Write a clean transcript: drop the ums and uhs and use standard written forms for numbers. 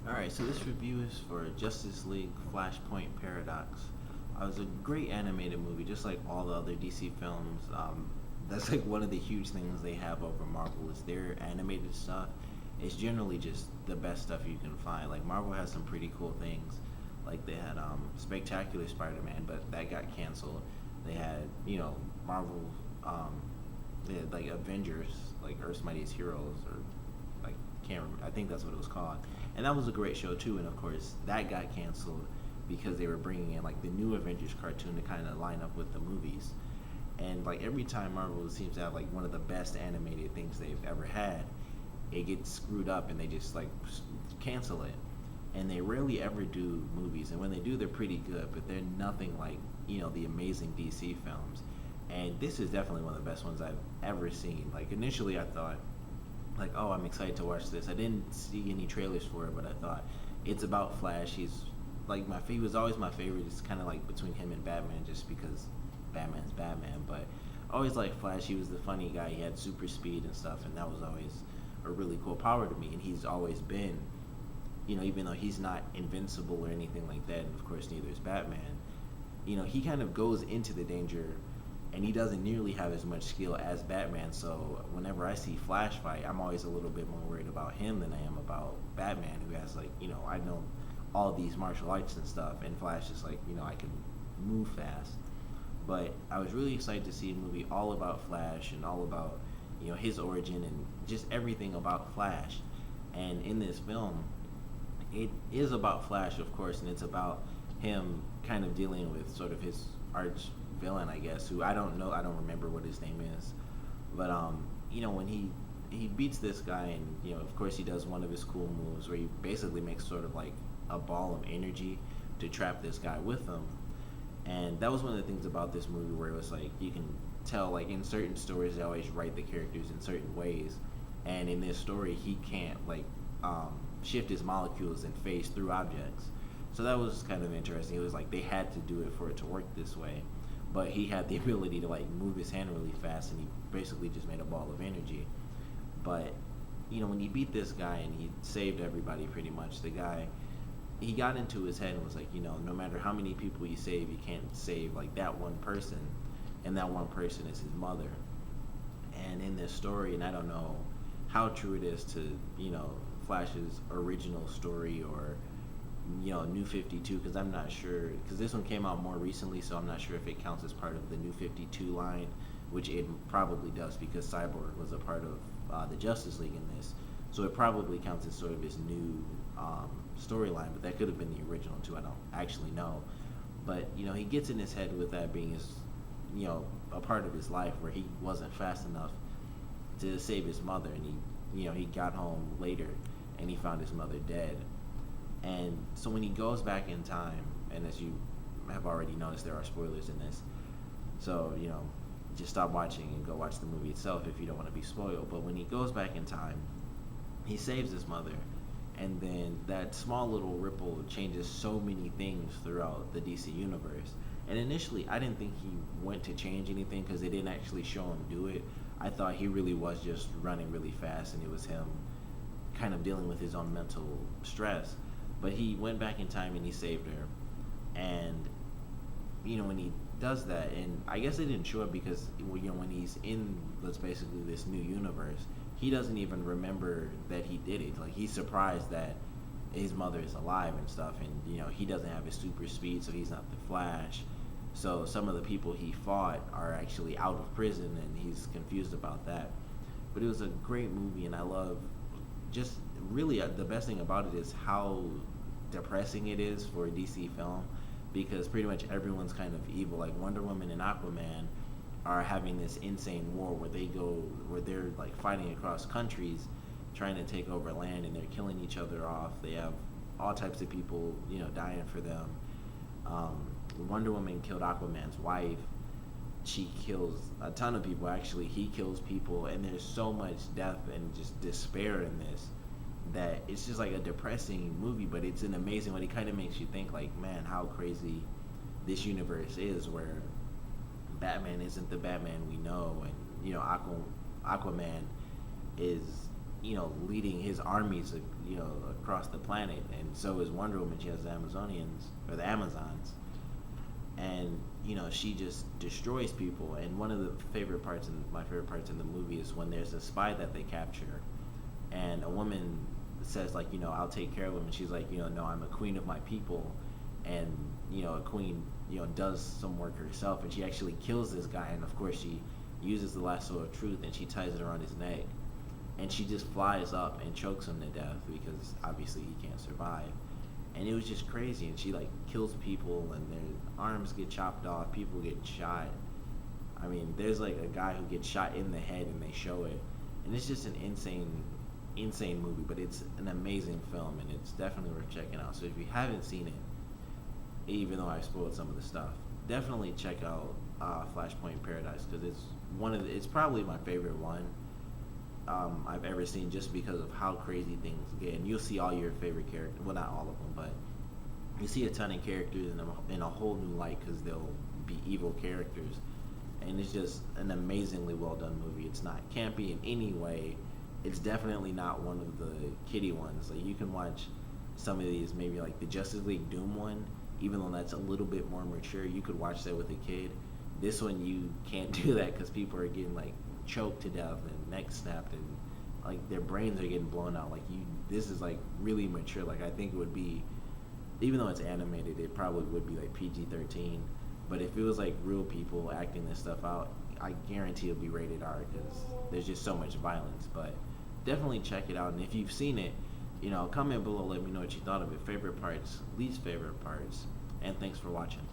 Alright, so this review is for Justice League Flashpoint Paradox. It was a great animated movie, just like all the other DC films. That's like one of the huge things they have over Marvel is their animated stuff. It's generally just the best stuff you can find. Like Marvel has some pretty cool things. Like they had Spectacular Spider-Man, but that got canceled. They had Marvel, um, they had like Avengers, like Earth's Mightiest Heroes, or like can't remember. I think that's what it was called, and that was a great show too. And of course, that got canceled because they were bringing in like the new Avengers cartoon to kind of line up with the movies. And like every time Marvel seems to have like one of the best animated things they've ever had, it gets screwed up and they just like cancel it. And they rarely ever do movies, and when they do, they're pretty good, but they're nothing like the amazing DC films. And this is definitely one of the best ones I've ever seen. Like initially, I thought like, oh, I'm excited to watch this. I didn't see any trailers for it, but I thought it's about Flash. He's like he was always my favorite. It's kind of like between him and Batman, just because Batman's Batman. But I always like Flash. He was the funny guy. He had super speed and stuff, and that was always a really cool power to me. And he's always been, even though he's not invincible or anything like that, and of course neither is Batman. He kind of goes into the danger and he doesn't nearly have as much skill as Batman. So whenever I see Flash fight, I'm always a little bit more worried about him than I am about Batman, who has like I know all these martial arts and stuff, and Flash is like I can move fast. But I was really excited to see a movie all about Flash and all about his origin and just everything about Flash. And in this film, it is about Flash, of course, and it's about him kind of dealing with sort of his arch villain, I guess, who I don't know, I don't remember what his name is, but when he beats this guy, and of course he does one of his cool moves where he basically makes sort of like a ball of energy to trap this guy with him. And that was one of the things about this movie where it was like you can tell like in certain stories they always write the characters in certain ways, and in this story he can't like shift his molecules and phase through objects. So that was kind of interesting. It was like they had to do it for it to work this way, but he had the ability to like move his hand really fast, and he basically just made a ball of energy. But when he beat this guy and he saved everybody pretty much, the guy, he got into his head and was like, no matter how many people you save, you can't save like that one person, and that one person is his mother. And in this story, and I don't know how true it is to Flash's original story, or New 52, because I'm not sure, because this one came out more recently, so I'm not sure if it counts as part of the New 52 line, which it probably does because Cyborg was a part of the Justice League in this, so it probably counts as sort of his new storyline, but that could have been the original too. I don't actually know, but he gets in his head with that being his, a part of his life where he wasn't fast enough to save his mother, and he got home later and he found his mother dead. And so when he goes back in time, and as you have already noticed, there are spoilers in this. So, just stop watching and go watch the movie itself if you don't want to be spoiled. But when he goes back in time, he saves his mother. And then that small little ripple changes so many things throughout the DC universe. And initially, I didn't think he went to change anything because they didn't actually show him do it. I thought he really was just running really fast, and it was him kind of dealing with his own mental stress. But he went back in time and he saved her. And when he does that, and I guess they didn't show it because when he's in let's basically this new universe, he doesn't even remember that he did it. Like he's surprised that his mother is alive and stuff, and he doesn't have his super speed, so he's not the Flash. So some of the people he fought are actually out of prison, and he's confused about that. But it was a great movie, and I love just really the best thing about it is how depressing it is for a DC film, because pretty much everyone's kind of evil. Like Wonder Woman and Aquaman are having this insane war where they're like fighting across countries trying to take over land, and they're killing each other off. They have all types of people dying for them. Wonder Woman killed Aquaman's wife. She kills a ton of people. Actually, he kills people, and there's so much death and just despair in this that it's just like a depressing movie, but it's an amazing one. It kind of makes you think like, man, how crazy this universe is, where Batman isn't the Batman we know, and Aquaman is leading his armies across the planet, and so is Wonder Woman. She has the Amazonians or the Amazons, and she just destroys people. And one of the my favorite parts in the movie is when there's a spy that they capture, and a woman says like, I'll take care of him, and she's like, no, I'm a queen of my people, and a queen does some work herself, and she actually kills this guy, and of course she uses the lasso of truth and she ties it around his neck, and she just flies up and chokes him to death because obviously he can't survive. And it was just crazy, and she like kills people, and their arms get chopped off, people get shot. I mean, there's like a guy who gets shot in the head and they show it, and it's just an insane movie, but it's an amazing film, and it's definitely worth checking out. So if you haven't seen it, even though I spoiled some of the stuff, definitely check out Flashpoint Paradise, because it's probably my favorite one I've ever seen, just because of how crazy things get. And you'll see all your favorite characters, well, not all of them, but you see a ton of characters in a whole new light, because they'll be evil characters, and it's just an amazingly well done movie. It's not campy in any way. It's definitely not one of the kiddie ones. Like, you can watch some of these, maybe like the Justice League Doom one, even though that's a little bit more mature. You could watch that with a kid. This one you can't do that, because people are getting like choked to death and neck snapped, and like their brains are getting blown out. Like, this is like really mature. Like, I think it would be, even though it's animated, it probably would be like PG-13. But if it was like real people acting this stuff out, I guarantee it'll be rated R, because there's just so much violence. But definitely check it out, and if you've seen it, comment below, let me know what you thought of it. Favorite parts, least favorite parts, and thanks for watching.